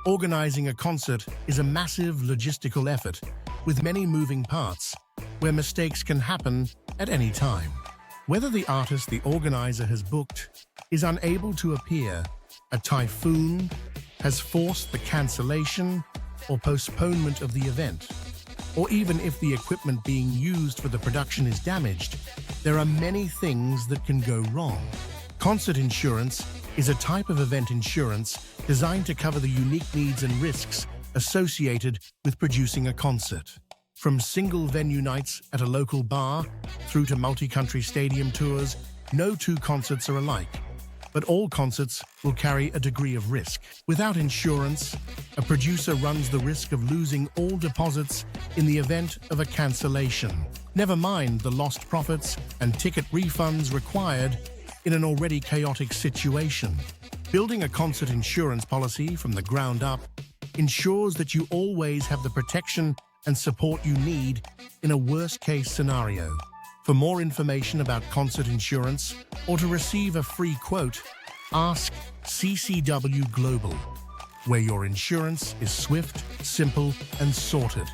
Organizing a concert is a massive logistical effort with many moving parts where mistakes can happen at any time. Whether the artist the organizer has booked is unable to appear, a typhoon has forced the cancellation or postponement of the event, or even if the equipment being used for the production is damaged, there are many things that can go wrong. Concert insurance is a type of event insurance designed to cover the unique needs and risks associated with producing a concert. From single venue nights at a local bar through to multi-country stadium tours, no two concerts are alike, but all concerts will carry a degree of risk. Without insurance, a producer runs the risk of losing all deposits in the event of a cancellation. Never mind the lost profits and ticket refunds required in an already chaotic situation. Building a concert insurance policy from the ground up ensures that you always have the protection and support you need in a worst-case scenario. For more information about concert insurance or to receive a free quote, ask CCW Global, where your insurance is swift, simple, and sorted.